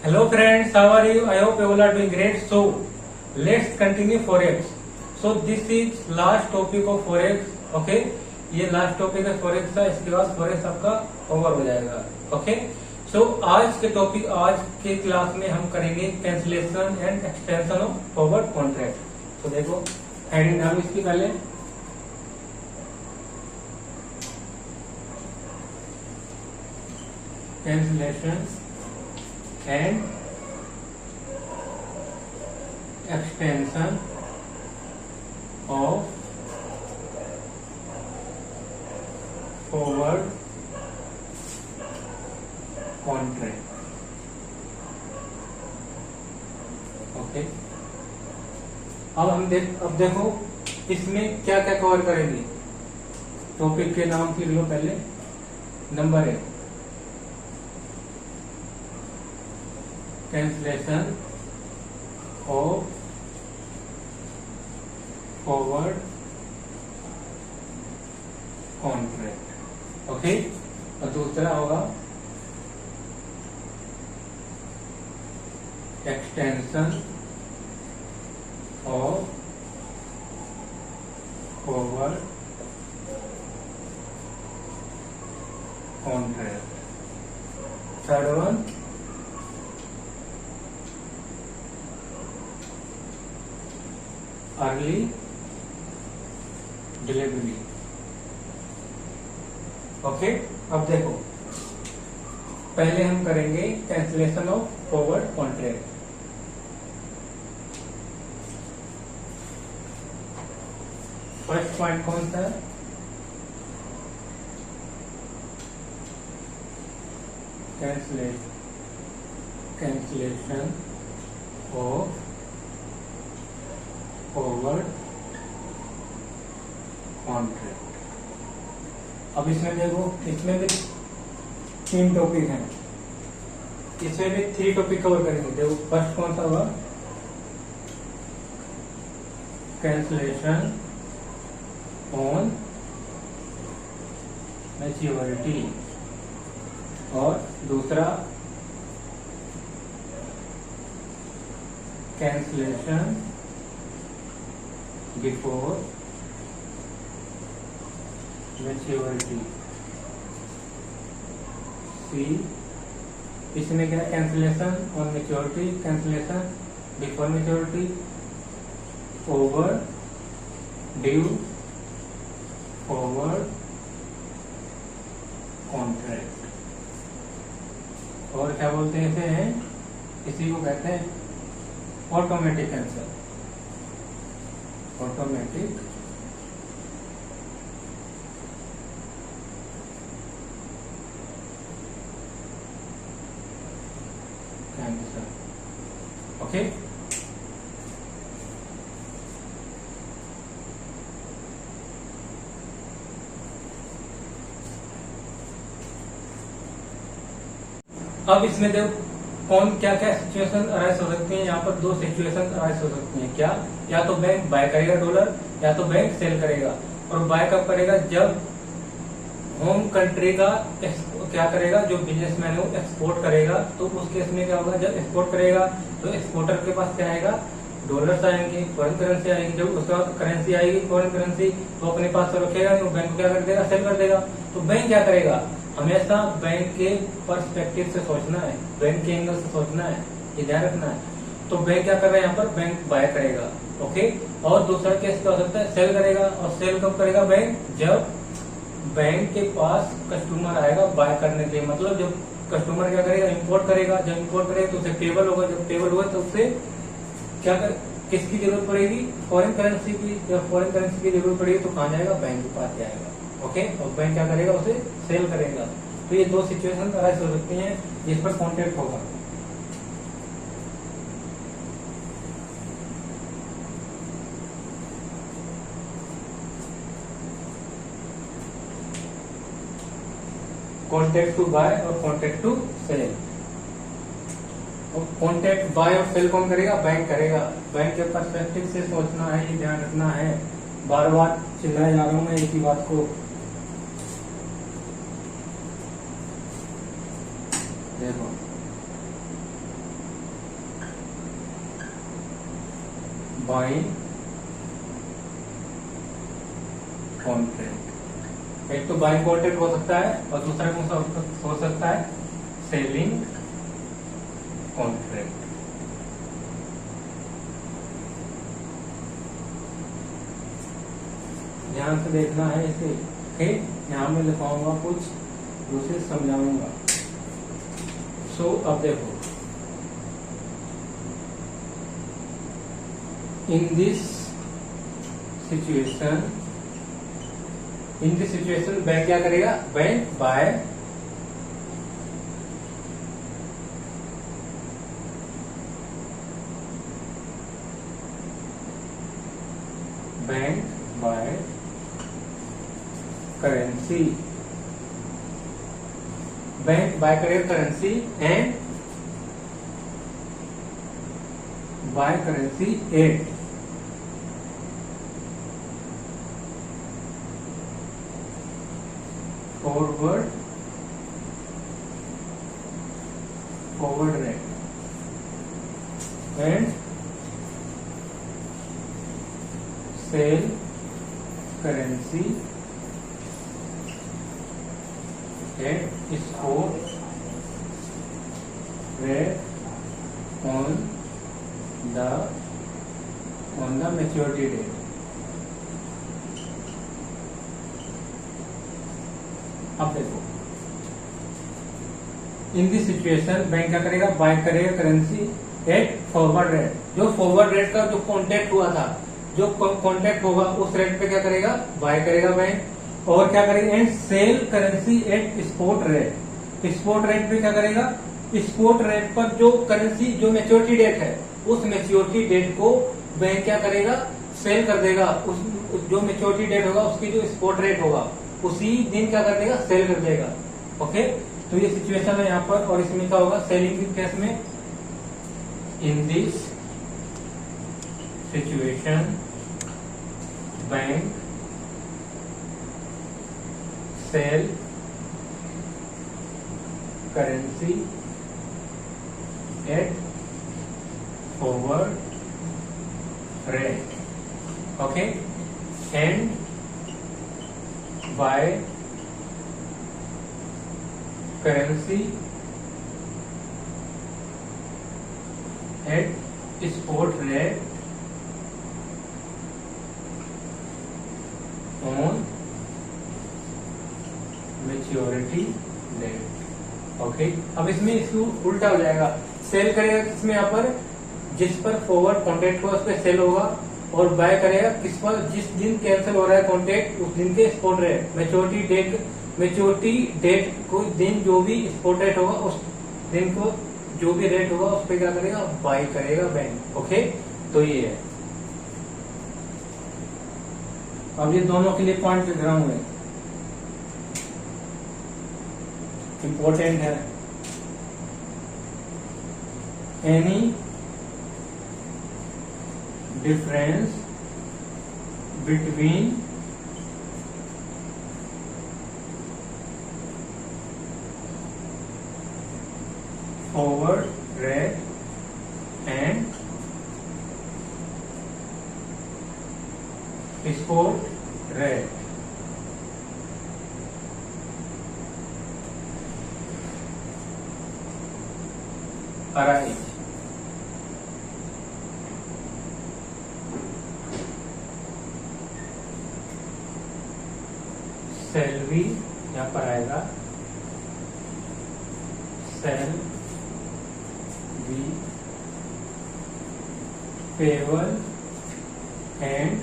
Hello friends, how are you? I hope you all are doing great. So, let's continue forex. So this is last topic of forex. Okay, ये last topic है forex का. इसके बाद forex आपका over हो जाएगा. Okay, सो आज के क्लास में हम करेंगे cancellation and extension of forward contract. तो देखो हेडिंग डालो इसकी पहले. Cancellation and extension of forward contract. Okay, अब देखो इसमें क्या क्या कवर करेंगे. टॉपिक के नाम लिख लो पहले. Number 1, cancellation of forward contract. Okay, और दूसरा होगा extension of forward contract. Third one early delivery. Okay, अब देखो पहले हम करेंगे cancellation of forward contract. First point कौन सा है? Cancellation of forward contract. अब इसमें देखो, इसमें भी 3 टॉपिक हैं. इसमें भी 3 टॉपिक कवर करेंगे. देखो फर्स्ट कौन सा हुआ? Cancellation on maturity. और दूसरा कैंसिलेशन बिफोर मैच्योरिटी. सी, इसमें क्या? Cancellation on maturity, cancellation before maturity, over due forward contract. और क्या बोलते हैं इसे? इसी को कहते हैं automatic cancel. Automatic cancel. Okay, अब इसमें देखो कौन क्या क्या सिचुएशन अराइज हो सकती है. यहाँ पर 2 सिचुएशन अराइज हो सकती हैं. क्या? या तो बैंक बाय करेगा डॉलर, या तो बैंक सेल करेगा. और बाय कब करेगा? जब होम कंट्री का क्या करेगा, जो बिजनेसमैन है वो एक्सपोर्ट करेगा. तो उस केस में क्या होगा? जब एक्सपोर्ट करेगा तो एक्सपोर्टर के पास क्या आएगा? डॉलर्स आएंगे, फॉरेन करेंसी आएगी. जब उसके बाद करेंसी आएगी फॉरेन करेंसी, तो अपने पास तो रखेगा, तो बैंक को क्या कर देगा? सेल कर देगा. तो बैंक क्या करेगा? हमेशा बैंक के पर्सपेक्टिव से सोचना है, बैंक के एंगल से सोचना है, ये ध्यान रखना है. तो बैंक क्या कर रहा है? यहाँ पर बैंक बाय करेगा. ओके, और दूसरा केस क्या हो सकता है? सेल करेगा. और सेल कब करेगा बैंक? जब बैंक के पास कस्टमर आएगा बाय करने के लिए. मतलब जब कस्टमर क्या करेगा? इंपोर्ट करेगा. जब इंपोर्ट करेगा तो उसे पेबल होगा. जब पेबल होगा तो उसे क्या किसकी जरूरत पड़ेगी? फॉरेन करेंसी की. जब फॉरेन करेंसी की जरूरत पड़ेगी तो कहाँ जाएगा? बैंक के पास जाएगा. ओके, और बैंक क्या करेगा? उसे सेल करेगा. तो ये 2 सिचुएशन अराइज हो सकती हैं जिस पर कॉन्ट्रैक्ट होगा. कॉन्ट्रैक्ट टू बाय और contract to sell. Contract buy और सेल कौन करेगा? बैंक करेगा. बैंक के पर्सपेक्टिव से सोचना है, ये ध्यान रखना है. बार बार चिल्लाए जा रहा हूं मैं एक ही बात को. देखो बाइंग कॉन्ट्रैक्ट। एक तो बाइंग कॉन्ट्रैक्ट हो सकता है और दूसरा कौन सा हो सकता है, सेलिंग कॉन्ट्रैक्ट। ध्यान से देखना है इसे, ठीक। यहाँ मैं लिखाऊंगा कुछ, दूसरे समझाऊंगा। सो अब देखो, इन दिस सिचुएशन बैंक क्या करेगा, bank buy currency, bank buy करेगा currency and buy currency at forward rate and sell currency at spot rate on the maturity date. अब देखो, इन दिस सिचुएशन बैंक क्या करेगा, बाय करेगा currency at forward rate. जो forward rate का जो contract हुआ था, जो कॉन्ट्रैक्ट होगा उस रेट पे क्या करेगा, बाय करेगा बैंक। और क्या करेगा, and sell currency at spot rate. Spot rate पे क्या करेगा, स्पॉट रेट पर जो करेंसी जो मैच्योरिटी डेट है, उस मैच्योरिटी डेट को बैंक क्या करेगा, सेल कर देगा। उस जो मैच्योरिटी डेट होगा उसकी जो स्पॉट रेट होगा उसी दिन क्या कर देगा, सेल कर देगा। ओके, तो ये सिचुएशन है यहाँ पर। और इसमें क्या होगा, सेलिंग के केस में, in this situation bank sell currency at forward rate, okay, and buy currency at spot rate on maturity date. Okay, अब इसमें इसको उल्टा हो जाएगा, सेल करेगा किसमें, यहाँ पर जिस पर फॉरवर्ड कॉन्ट्रैक्ट हुआ उस पर सेल होगा, और बाय करेगा किस पर, जिस दिन कैंसिल हो रहा है कॉन्ट्रैक्ट उस दिन के स्पॉट रेट, मैच्योरिटी डेट को दिन जो भी स्पॉट रेट होगा उस दिन को जो भी रेट होगा उस पर क्या करेगा, बाय करेगा बैंक। ओके, तो ये है। अब ये दोनों के लिए पॉइंट लिख रहा हूं मैं, इंपॉर्टेंट है। Any difference between forward rate and spot rate arise salary, यहां पर आएगा shall be payable and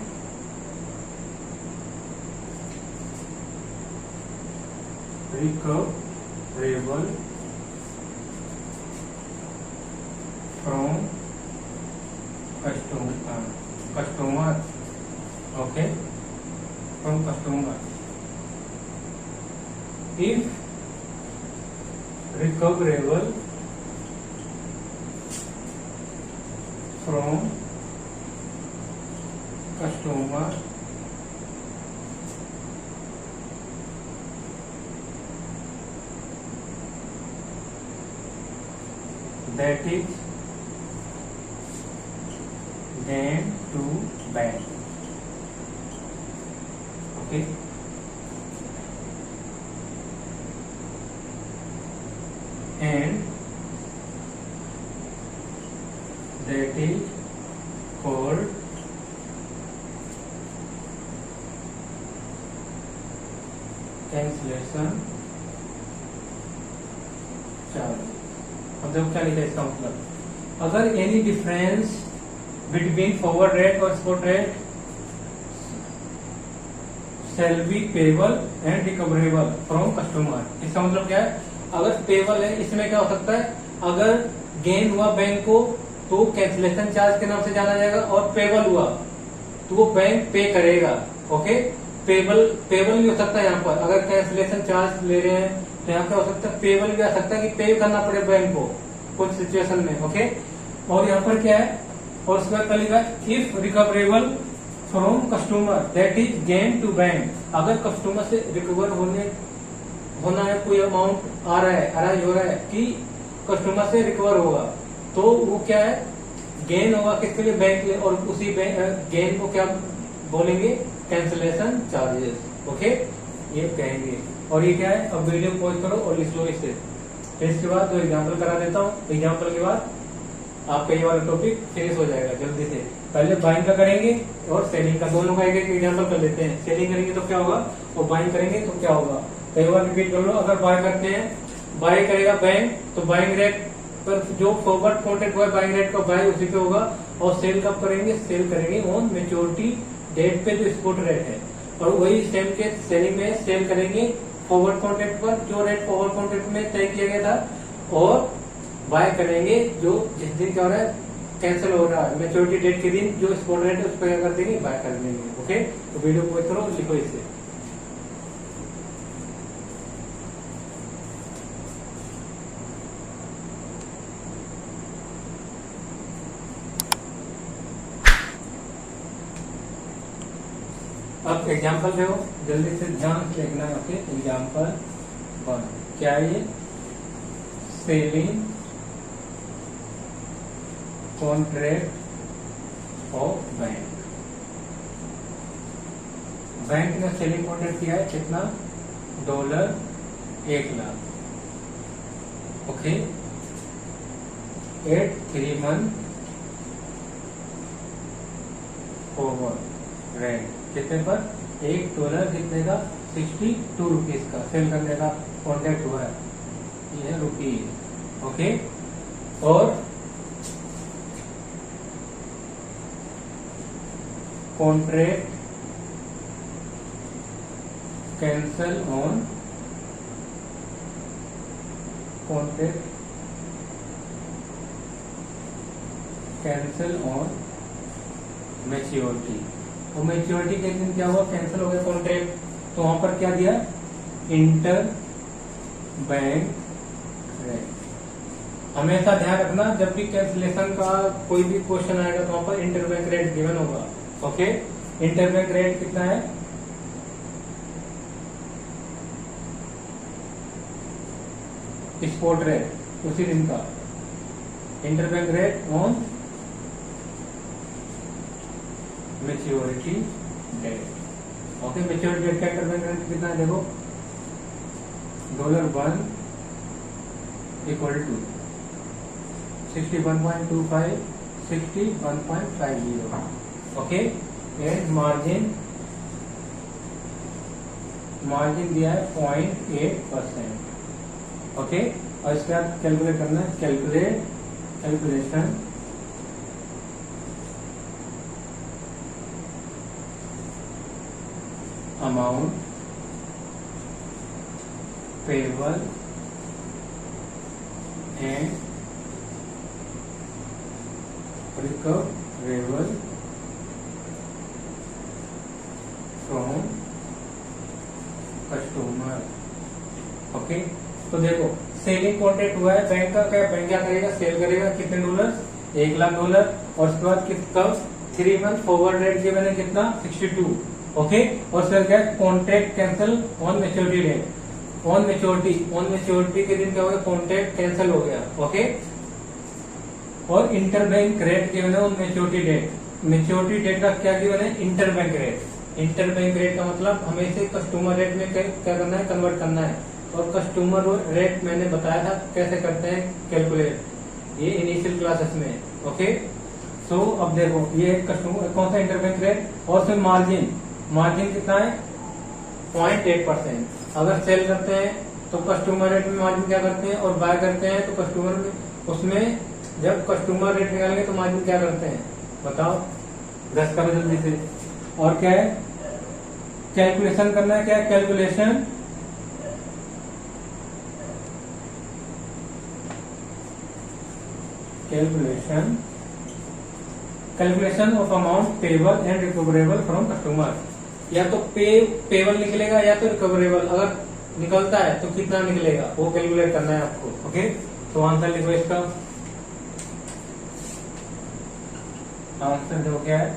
recoverable from customer, okay, from customer. If recoverable from customer, that and to bank, okay. And that is called cancellation charge. अब देखो क्या लिखा है इसका मतलब, अगर any difference between forward rate और spot rate shall be payable and recoverable from customer. इसका मतलब क्या है, अगर पेबल है इसमें क्या हो सकता है, अगर गेन हुआ बैंक को तो कैंसिलेशन चार्ज के नाम से जाना जाएगा, और पेबल हुआ तो वो बैंक पे करेगा, ओके। पेबल भी हो सकता है यहाँ पर, अगर कैंसिलेशन चार्ज ले रहे हैं तो यहाँ पे हो सकता है पेबल भी आ सकता है कि पे करना पड़े बैंक को कुछ सिचुएशन में, ओके। और यहाँ पर क्या है, और उसके बाद लिखा है if recoverable from customer that is gain to bank. अगर कस्टमर से रिकवर होना है, कोई अमाउंट आ रहा है, अराइज हो रहा है कि कस्टमर से रिकवर होगा, तो वो क्या है, गेन होगा किसके लिए, बैंक के लिए, और उसी गेन को क्या बोलेंगे, कैंसिलेशन चार्जेस, ओके, ये कहेंगे। और ये क्या है, अब वीडियो पॉज करो और लिख लो इसे। फिर इसके बाद 2 एग्जाम्पल करा देता हूँ, एग्जाम्पल के बाद आपका ये वाला टॉपिक फिनिश हो जाएगा जल्दी से। पहले बाइंग का करेंगे और सेलिंग का, दोनों का एक एक एग्जाम्पल कर लेते हैं। सेलिंग करेंगे तो क्या होगा और बाइंग करेंगे तो क्या होगा, कई बार रिपीट कर लो। अगर बाय करते हैं, बाय करेगा बैंक, तो बाइंग रेट पर जो फॉरवर्ड कॉन्ट्रैक्ट हुआ है बाइंग रेट का बाय उसी पे होगा। और सेल कब करेंगे, सेल करेंगे ऑन मैच्योरिटी डेट पे जो स्पॉट रेट है, और वही सेम के सेलिंग में सेल करेंगे फॉरवर्ड कॉन्ट्रैक्ट पर जो रेट फॉरवर्ड कॉन्ट्रैक्ट में तय किया गया था, और बाय करेंगे जो जिस दिन क्या हो रहा है, कैंसिल हो रहा है मैच्योरिटी डेट के दिन जो स्पॉट रेट है उस पर क्या कर देंगे, बाय कर देंगे, ओके। तो वीडियो को करो, लिखो इसे। अब एग्जाम्पल देखो, जल्दी से ध्यान से देखना है, ओके। एग्जाम्पल 1 क्या है ये, selling contract of bank. Bank ने सेलिंग कॉन्ट्रैक्ट किया है कितना, $1,00,000, ओके। 3 month फॉरवर्ड रेट कितने पर, $1 कितने का, 62 रुपीज का सेल करने का कॉन्ट्रैक्ट हुआ है, ये है रुपीज, ओके। और contract cancel on, contract cancel on maturity. तो मैच्योरिटी के दिन क्या हुआ, कैंसिल हो गया कॉन्ट्रैक्ट, तो वहां पर क्या दिया, इंटर बैंक रेट। हमेशा ध्यान रखना, जब भी कैंसिलेशन का कोई भी क्वेश्चन आएगा तो वहां पर इंटर बैंक रेट गिवन होगा, ओके। इंटर बैंक रेट कितना है, स्पॉट रेट उसी दिन का, interbank rate on maturity date, okay. Maturity date का इंटर बैंक रेट कितना है, देखो $1 equal to 61.25, 61.50, okay. And margin दिया है 0.8%, ओके। और इसके बाद कैलकुलेट करना है, calculation amount payable and recoverable from customer, okay. तो देखो सेलिंग कॉन्ट्रैक्ट हुआ है बैंक का, क्या बैंक क्या करेगा, सेल करेगा कितने $1,00,000, $1,00,000, और उसके बाद कब 3 month फॉरवर्ड रेट गिवन है कितना, 62, ओके। और सर क्या, contract cancel on maturity date, on maturity के दिन क्या हो गया, कॉन्ट्रैक्ट कैंसिल हो गया, ओके। और इंटर बैंक रेट गिवन है on maturity date, maturity date का क्या गिवन है, इंटरबैंक रेट। इंटरबैंक रेट का मतलब हमें इसे कस्टमर रेट में क्या करना है, कन्वर्ट करना है। और कस्टमर रेट मैंने बताया था कैसे करते हैं कैलकुलेट, ये इनिशियल क्लासेस में। ओके, सो अब देखो ये कस्टमर कौन सा इंटरबैंक रेट, और उसमें मार्जिन, मार्जिन कितना है 0.8%। अगर सेल करते हैं तो कस्टमर रेट में मार्जिन क्या करते हैं, और बाय करते हैं तो कस्टमर में, उसमें जब कस्टमर रेट निकालेंगे तो मार्जिन क्या करते हैं, बताओ, गैस करो जल्दी से। और क्या है, कैलकुलेशन करना है, क्या है calculation, calculation of amount payable and recoverable from customer. या तो पेबल निकलेगा या तो रिकवरेबल, अगर निकलता है तो कितना निकलेगा वो कैलकुलेट करना है आपको। ओके, तो आंसर लिखो इसका, आंसर जो क्या है,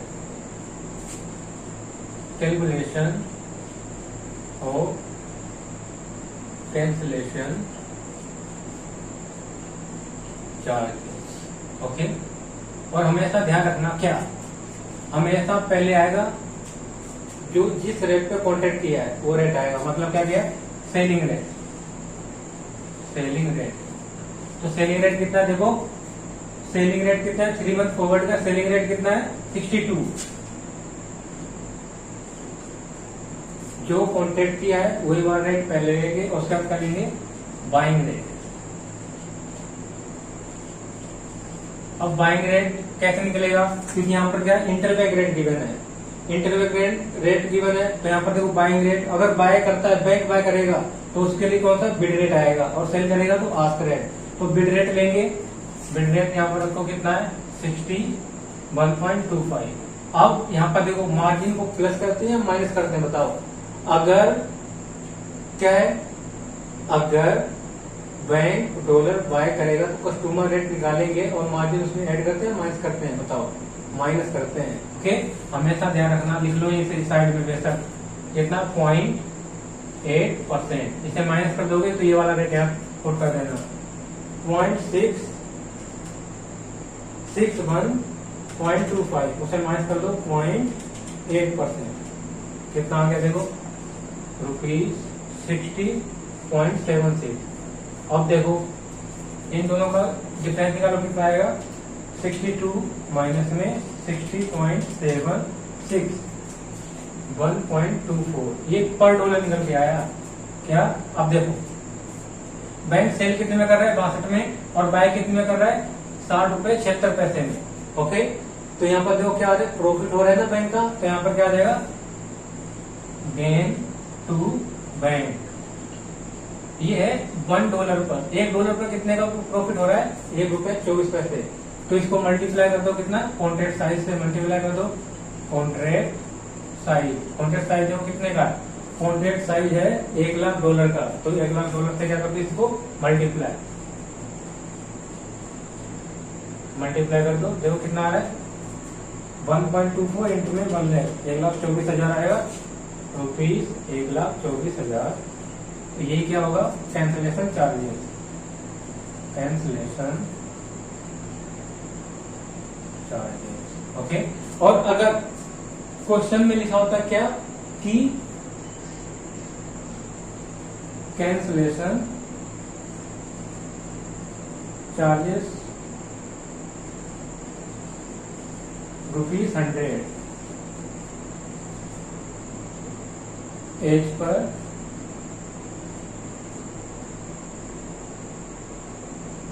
calculation of cancellation charge. Okay, और हमेशा ध्यान रखना क्या, हमेशा पहले आएगा जो जिस रेट पे कॉन्ट्रैक्ट किया है वो रेट आएगा। मतलब क्या किया, सेलिंग रेट, सेलिंग रेट। तो सेलिंग रेट कितना है, देखो सेलिंग रेट कितना है, 3 मंथ फॉरवर्ड का सेलिंग रेट कितना है 62। जो कॉन्ट्रैक्ट किया है वही वाला रेट पहले लेंगे, और उसके बाद करेंगे बाइंग रेट। अब बाइंग रेट कैसे निकलेगा, क्योंकि यहाँ पर क्या इंटरबैंक रेट गिवन है, इंटरबैंक रेट गिवन है, तो यहाँ पर देखो बाइंग रेट, अगर बाय करता है, बैंक बाय करेगा तो उसके लिए कौन सा बिड रेट आएगा, और सेल करेगा तो आस्क रेट। तो बिड रेट लेंगे, बिड रेट यहाँ पर रखो कितना है 61.25। अब यहाँ पर देखो मार्जिन को प्लस करते हैं या माइनस करते हैं, बताओ। अगर क्या है, अगर बैंक डॉलर बाय करेगा तो कस्टमर रेट निकालेंगे और मार्जिन उसमें ऐड करते हैं माइनस करते हैं, बताओ, माइनस करते हैं। ओके, हमेशा ध्यान रखना, लिख लो इसे साइड में बेशक कितना 0.8%, इसे माइनस कर दोगे तो ये वाला रेट यहाँ पुट कर देना 0.661.25, उसे माइनस कर दो 0.8%, कितना आ गया देखो ₹60.76। अब देखो इन दोनों का डिफरेंस निकालो, कितना आएगा 62 माइनस में 60.76, 1.24, ये पर डॉलर निकल के आया। क्या, अब देखो बैंक सेल कितने में कर रहा है 62 में, और बाय कितने में कर रहा है 60.76 में। ओके, तो यहाँ पर देखो क्या आ रहा है, प्रॉफिट हो रहा है ना बैंक का, तो यहाँ पर क्या आ जाएगा गेन टू बैंक। ये है $1 पर, $1 पर कितने का प्रॉफिट हो रहा है, ₹1.24। तो इसको मल्टीप्लाई कर दो, कितना कॉन्ट्रैक्ट साइज से मल्टीप्लाई कर दो, कॉन्ट्रैक्ट साइज, कॉन्ट्रैक्ट साइज देखो कितने का, कॉन्ट्रैक्ट साइज है $1,00,000 का, तो $1,00,000 से क्या कर दो इसको मल्टीप्लाई कर दो, देखो कितना आ रहा है 1.24 इंटू में 1 लाख, 1,24,000 आएगा रुपीज, 1,24,000। तो यही क्या होगा, cancellation charges, cancellation charges. Okay, और अगर क्वेश्चन में लिखा होता है क्या कि cancellation charges ₹100 as per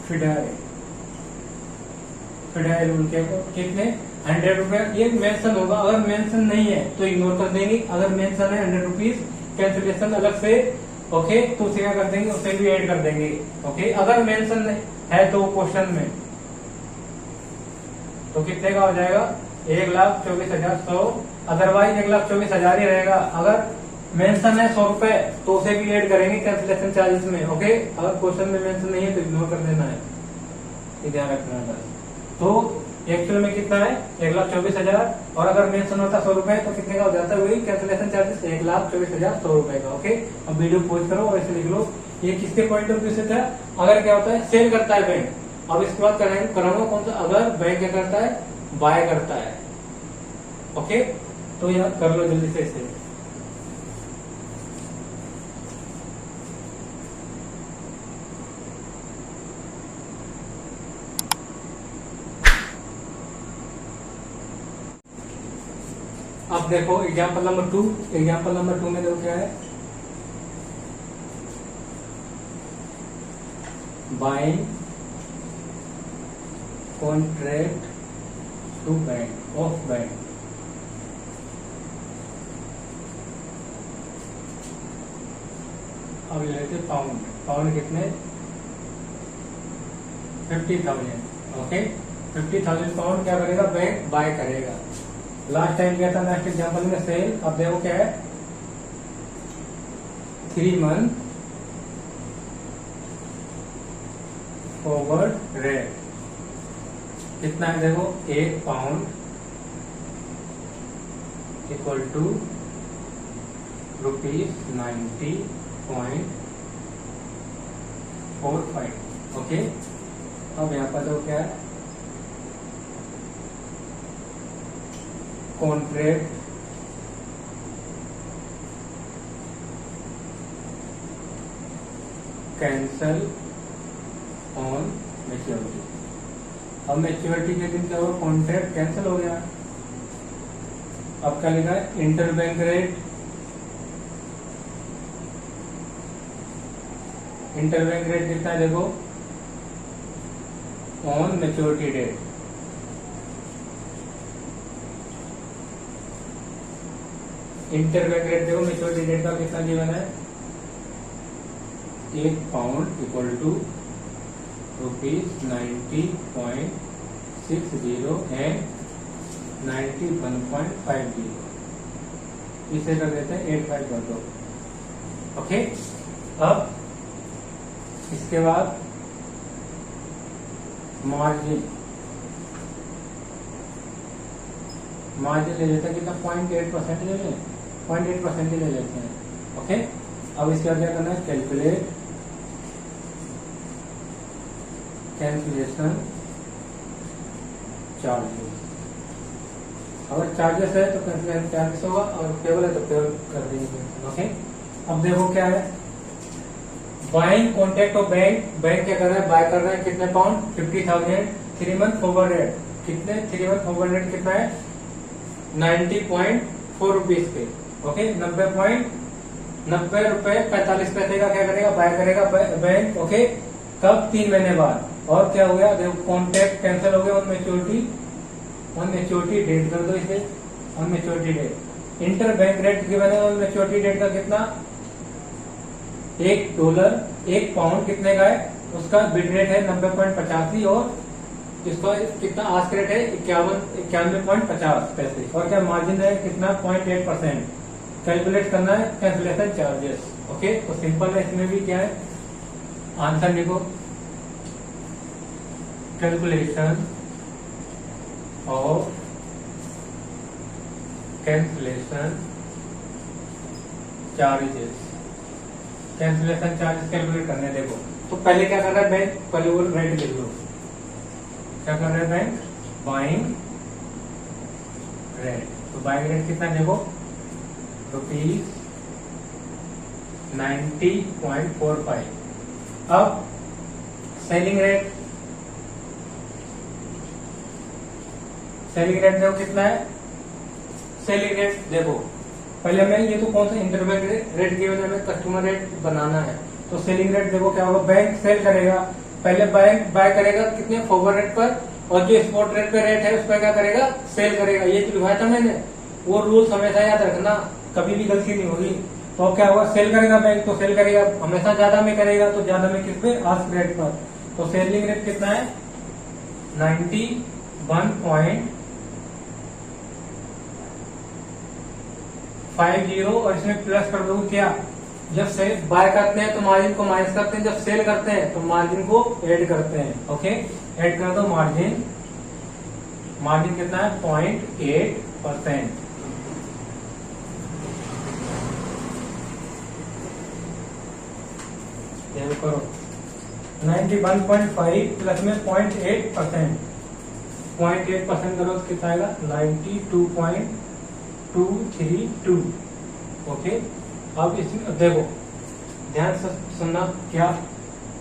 फिडाई rule के कितने ₹100, ये मेंशन होगा, अगर मेंशन नहीं है तो इग्नोर कर देंगे, अगर मेंशन है ₹100 कैंसिलेशन अलग से, ओके, तो उसे क्या कर देंगे, उसे भी ऐड कर देंगे। ओके, अगर मेंशन है तो क्वेश्चन में तो कितने का हो जाएगा 1,24,100, अदरवाइज 1,24,000 ही रहेगा। अगर मेंशन है ₹100 तो उसे भी ऐड करेंगे कैंसिलेशन चार्जेस में। ओके, अगर क्वेश्चन में मेंशन नहीं है तो इग्नोर कर देना है, ये ध्यान रखना है बस। तो एक्चुअल में कितना है 1,24,000, और अगर मेंशन होता ₹100 तो कितने का हो जाता है, वही कैंसिलेशन चार्जेस 1,24,100 का। ओके, अब वीडियो पॉज करो और ऐसे लिख लो, ये किसके पॉइंट ऑफ व्यू से था, अगर क्या होता है सेल करता है बैंक। अब इसके बाद कराऊंगा कौन सा, अगर बैंक क्या करता है बाय करता है, ओके, तो यह कर लो जल्दी से इसे। अब देखो एग्जाम्पल नंबर 2, एग्जाम्पल नंबर 2 में देखो क्या है, buying contract to bank of bank. अब ले लेते पाउंड, पाउंड कितने 50,000। ओके, 50,000 पाउंड क्या करेगा बैंक बाय करेगा। लास्ट टाइम क्या था नेक्स्ट एग्जाम्पल में सेल। अब देखो क्या है 3 मंथ फॉरवर्ड रेट कितना है, देखो 1 पाउंड इक्वल टू ₹90.45। ओके, अब यहाँ पर देखो क्या है कॉन्ट्रैक्ट कैंसल ऑन मैच्योरिटी। अब मैच्योरिटी के दिन क्या हुआ, कॉन्ट्रैक्ट कैंसिल हो गया। अब क्या लिखा है इंटरबैंक रेट, इंटरबैंक रेट कितना है देखो on maturity date. Interbank rate देखो मैच्योरिटी डेट का कितना गिवन है, 1 पाउंड इक्वल टू ₹90.60 एंड 91.50। इसे कर देते हैं 85 कर दो। ओके, अब इसके बाद मार्जिन, मार्जिन ले लेते हैं कितना 0.8% ले लें, 0.8% ले लेते हैं। ओके, अब इसके बाद क्या करना है कैलकुलेट कैंसिलेशन चार्जेस। अगर चार्जेस है तो कैंसिलेशन चार्जेस होगा, और पेबल है तो पेबल कर देंगे। ओके, अब देखो क्या है buying contract of bank, bank क्या कर रहा है बाय कर रहा है कितने पाउंड 50,000, 3 मंथ फॉरवर्ड रेट कितने, 3 मंथ फॉरवर्ड रेट कितना है 90.4 रुपीज पे। ओके, 90 रुपए 45 पैसे का क्या करेगा बाय करेगा बैंक। ओके, कब 3 महीने बाद। और क्या हो गया देखो कॉन्ट्रैक्ट कैंसिल हो गया ऑन मैच्योरिटी डेट कर दो इसे, on maturity date. Interbank rate given है ऑन मैच्योरिटी डेट का कितना $1, 1 पाउंड कितने का है, उसका बिड रेट है 90.85 और इसका कितना आस्क रेट है 91.50 पैसे। और क्या मार्जिन है कितना 0.8%। कैलकुलेट करना है कैंसिलेशन चार्जेस। ओके, तो सिंपल है, इसमें भी क्या है आंसर लिखो calculation of cancellation charges. Cancellation charges calculate करने देखो, तो पहले क्या कर रहा है बैंक, पहले वो रेट लिख लो। क्या कर रहा है बैंक बाइंग रेट, तो बाइंग रेट कितना देखो ₹90.45। अब सेलिंग रेट, सेलिंग रेट देखो कितना है, सेलिंग रेट देखो पहले हमें ये तो कौन सा इंटरबैंक रेट गिवन है, हमें कस्टमर रेट बनाना है। तो सेलिंग रेट देखो क्या होगा, बैंक सेल करेगा, पहले बैंक बाय करेगा कितने फॉरवर्ड रेट पर, और जो स्पॉट रेट पे रेट है उस पर क्या करेगा सेल करेगा। ये जो लिखवाया था मैंने वो रूल्स हमेशा याद रखना, कभी भी गलती नहीं होगी। तो क्या होगा सेल करेगा बैंक, तो सेल करेगा हमेशा ज्यादा में करेगा, तो ज्यादा में किस पे आस्क रेट पर। तो सेलिंग रेट कितना है 91.50 और इसमें प्लस कर दो क्या, जब सेल बाय करते हैं तो मार्जिन को माइनस करते हैं, जब सेल करते हैं तो मार्जिन को ऐड करते हैं। ओके, ऐड कर दो मार्जिन, मार्जिन कितना है 0.8%। करो 91.5 प्लस में 0.8%, 0.8% का लॉस कितना आएगा 92.232। ओके, अब इसमें देखो ध्यान से सुनना, क्या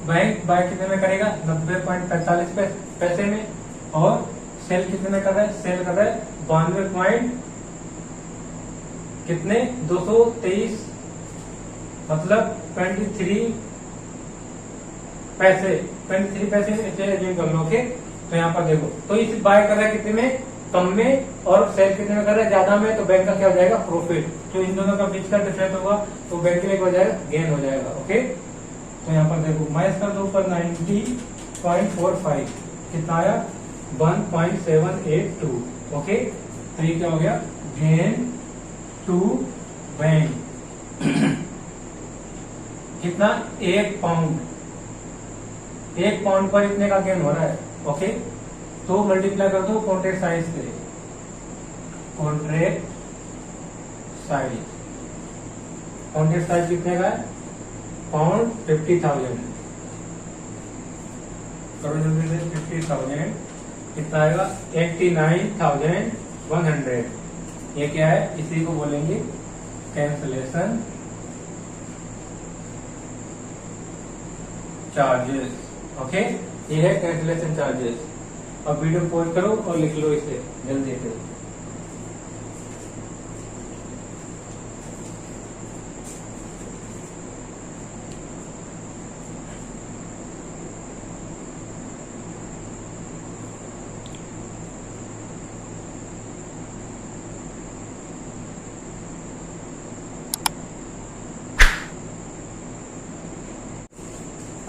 बैंक बाय कितने में करेगा 90.45 पैसे में, और सेल कितने में कर रहा है, सेल कर रहा है 92 पॉइंट कितने 223, मतलब 23 पैसे जो कर लो। ओके, तो यहाँ पर देखो, तो इस बाय कर रहा है कितने में, कम में, और सेल कितने में कर रहा है, ज्यादा में, तो बैंक का क्या हो जाएगा प्रॉफिट। तो इन दोनों का बीच का डिफरेंस होगा तो बैंक के लिए हो जाएगा गेन हो जाएगा। ओके, तो यहाँ पर देखो मैं इसका दो पर 90.45 कितना आया 1.782। ओके, तो ये क्या हो गया गेन टू बैंक कितना 1 पाउंड, 1 पाउंड पर इतने का गेन हो रहा है। ओके, तो मल्टीप्लाई कर दो कॉन्ट्रैक्ट साइज से, कॉन्ट्रैक्ट साइज कितने का है पाउंड 50,000 करोड़ जल्दी से 50,000 कितना आएगा 89,100। ये क्या है, इसी को बोलेंगे कैंसलेशन चार्जेस। ओके, ये है कैंसलेशन चार्जेस। अब वीडियो पॉज करो और लिख लो इसे जल्दी से।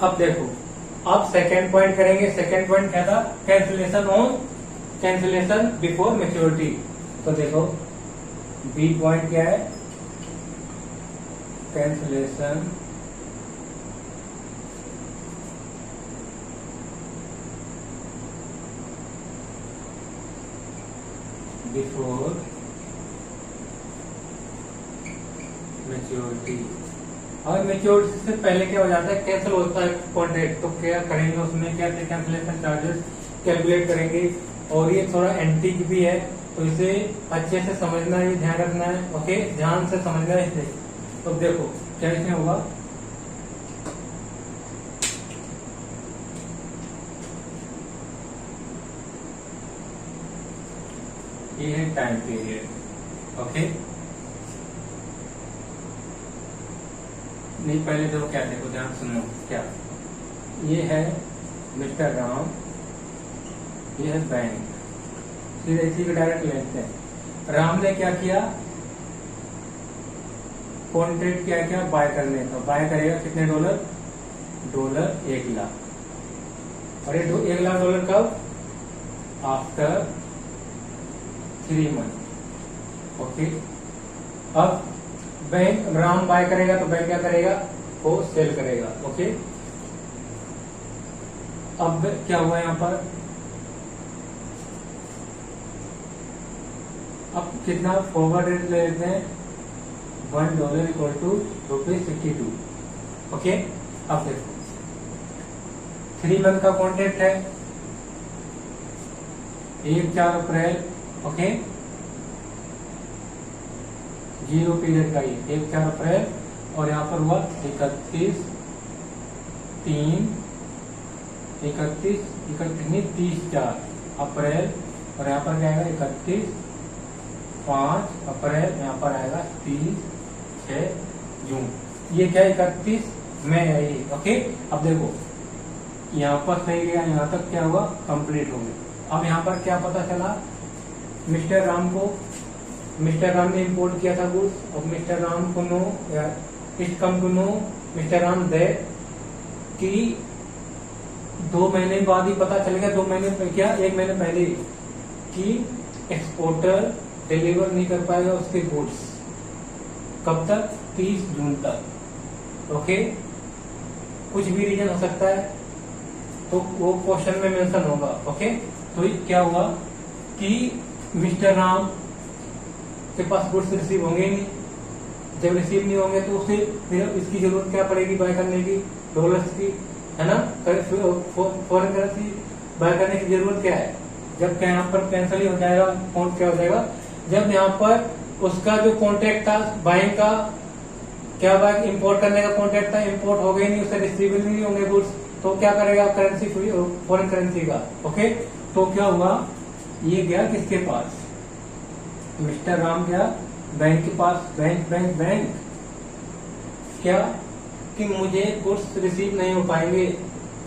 अब देखो, अब सेकेंड पॉइंट करेंगे। सेकेंड पॉइंट क्या था, कैंसिलेशन बिफोर मैच्योरिटी। तो देखो बी पॉइंट क्या है, कैंसिलेशन बिफोर मैच्योरिटी। और मैच्योरिटी से पहले क्या हो जाता है, कैंसिल होता है कॉन्ट्रैक्ट, तो क्या करेंगे उसमें, क्या कैंसिलेशन चार्जेस कैलकुलेट करेंगे। और ये थोड़ा एंटीक भी है, तो इसे अच्छे से समझना है, ध्यान रखना है। ओके, ध्यान से समझना है इसे। तो देखो क्या इसमें होगा, ये है टाइम पीरियड। ओके, नहीं पहले देखो क्या, देखो ध्यान सुनो क्या, ये है मिस्टर राम, ये है बैंक, सीधे इसी को डायरेक्ट लेते हैं। राम ने क्या किया, कॉन्ट्रैक्ट क्या क्या बाय करने का, बाय करेगा कितने डॉलर, $1 लाख। और ये $1 लाख कब, आफ्टर 3 मंथ। ओके, अब बैंक राम बाय करेगा तो बैंक क्या करेगा, वो सेल करेगा। ओके, अब क्या हुआ यहाँ पर, अब कितना फॉरवर्ड रेट ले लेते हैं, $1 इक्वल टू ₹52। ओके, अब देखो 3 मंथ का कॉन्ट्रैक्ट है, 1-4 अप्रैल। ओके, 0 पीरियड का ही 1-4 अप्रैल, और यहाँ पर हुआ 31-3 30-4 अप्रैल, और यहाँ पर क्या आएगा 31-5 अप्रैल, यहाँ पर आएगा 30-6 जून। ये क्या 31 मई है ये। ओके, अब देखो यहाँ पर सही गया, यहाँ तक क्या हुआ कंप्लीट हो गया। अब यहाँ पर क्या पता चला, मिस्टर राम ने इंपोर्ट किया था गुड्स, और मिस्टर राम को नो, या it come to know mister Ram that कि 2 महीने बाद ही पता चलेगा, 2 महीने क्या 1 महीने पहले कि एक्सपोर्टर डिलीवर नहीं कर पाएगा उसके गुड्स। कब तक, 30 जून तक। ओके, कुछ भी रीजन हो सकता है, तो वो क्वेश्चन में मेंशन होगा। ओके, तो क्या हुआ कि मिस्टर राम के पास गुड्स रिसीव होंगे नहीं, जब रिसीव नहीं होंगे तो उसे फिर इसकी जरूरत क्या पड़ेगी बाय करने की, डॉलर्स की, है ना, फॉरेन करेंसी बाय करने की जरूरत क्या है, जब क्या यहाँ पर कैंसिल ही हो जाएगा, कौन क्या हो जाएगा, जब यहाँ पर उसका जो कॉन्ट्रैक्ट था बाइंग का, क्या बात इंपोर्ट करने का कॉन्ट्रैक्ट था, इंपोर्ट हो गए नहीं, उससे रिसीवेबल नहीं होंगे गुड्स, तो क्या करेगा करेंसी फॉरेन करेंसी का। ओके, तो क्या हुआ, ये गया किसके पास, मिस्टर राम गया बैंक के पास, बैंक क्या कि मुझे गुड्स रिसीव नहीं हो पाएंगे,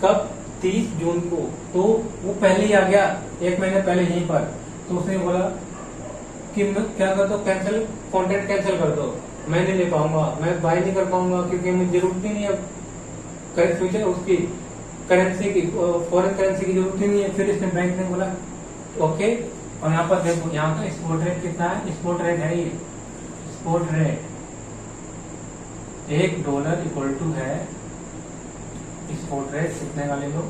कब, 30 जून को। तो वो पहले ही आ गया, 1 महीने पहले यहीं पर। तो उसने बोला कि मैं क्या कर दो, कैंसिल, कॉन्ट्रैक्ट कैंसिल कर दो, मैं नहीं ले पाऊंगा, मैं बाय नहीं कर पाऊंगा, क्योंकि मुझे जरूरत ही नहीं है करेंट फ्यूचर उसकी करेंसी की, फॉरेन करेंसी की जरूरत ही नहीं है। फिर इसने बैंक ने बोला ओके, और यहाँ पर देखो यहाँ का स्पॉट रेट कितना है, स्पॉट रेट है ये, स्पॉट रेट $1 इक्वल टू है, स्पॉट रेट कितने का ले लो,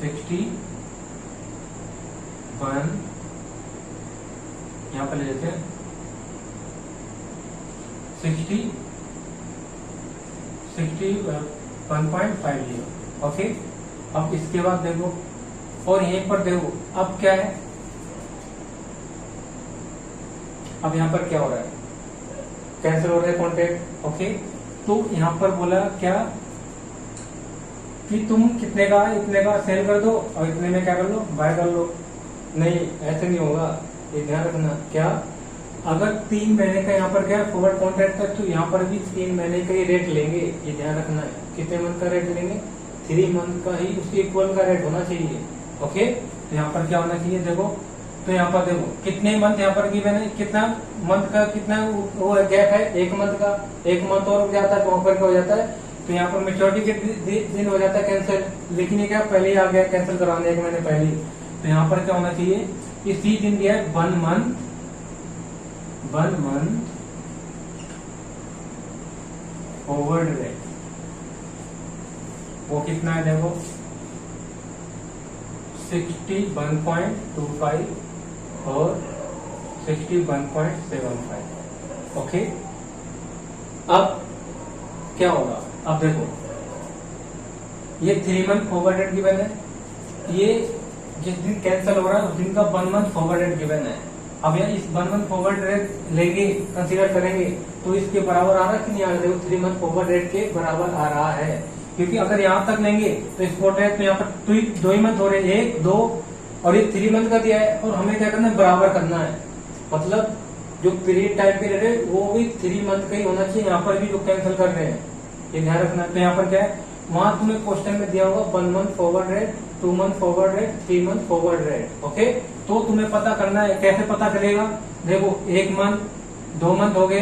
61 यहाँ पर ले लेते हैं 61.50। ओके, अब इसके बाद देखो, और यहीं पर देखो अब क्या है, अब यहाँ पर क्या हो रहा है, कैंसिल हो रहा है कॉन्ट्रैक्ट। ओके, तो यहाँ पर बोला क्या कि तुम कितने का, इतने का सेल कर दो और इतने में क्या कर लो, बाय कर लो। नहीं, ऐसे नहीं होगा, ये ध्यान रखना। क्या, अगर 3 महीने का यहाँ पर क्या फॉरवर्ड कॉन्ट्रैक्ट है, तो यहाँ पर भी 3 महीने का ही रेट लेंगे, ये ध्यान रखना है। कितने मंथ का रेट लेंगे, 3 मंथ का ही उसके इक्वल का रेट होना चाहिए। ओके, तो यहाँ पर क्या होना चाहिए, देखो, तो यहाँ पर देखो कितने मंथ यहाँ पर गिवन है, कितना मंथ का कितना वो गैप है, 1 मंथ का, 1 मंथ और हो जाता है तो वहां पर क्या हो जाता है, तो यहाँ पर मेच्योरिटी के दिन हो जाता है कैंसिल, लेकिन ये क्या पहले ही आ गया कैंसिल करवाने 1 महीने पहले। तो यहाँ पर क्या होना चाहिए, इसी दिन दिया है 1 मंथ फॉरवर्ड रेट, वो कितना है देखो 61.25 और 61.75। ओके, अब क्या होगा, अब देखो ये 3 मंथ फॉरवर्ड रेट गिवन है, ये जिस दिन कैंसिल हो रहा है उस दिन का 1 मंथ फॉरवर्ड रेट गिवन है। अब यार इस 1 मंथ फॉरवर्ड रेट लेंगे, कंसीडर करेंगे, तो इसके बराबर आ रहा है कि नहीं आ रहा, देखो 3 मंथ फॉरवर्ड रेट के बराबर आ रहा है, क्योंकि अगर यहाँ तक लेंगे तो स्पॉट रेट तो यहाँ पर 2 ही मंथ हो रहे हैं, 1, 2 और ये 3 मंथ का दिया है, और हमें क्या करना है, बराबर करना है। मतलब जो पीरियड टाइम पीरियड है वो भी 3 मंथ का ही होना चाहिए, यहाँ पर भी जो कैंसिल कर रहे हैं, ये ध्यान रखना। तो यहाँ पर क्या है, वहां तुम्हें क्वेश्चन में दिया होगा 1 month forward rate, 2 month forward rate, 3 month forward rate. Okay, तो तुम्हें पता करना है, कैसे पता चलेगा, देखो 1 मंथ, 2 मंथ हो गए,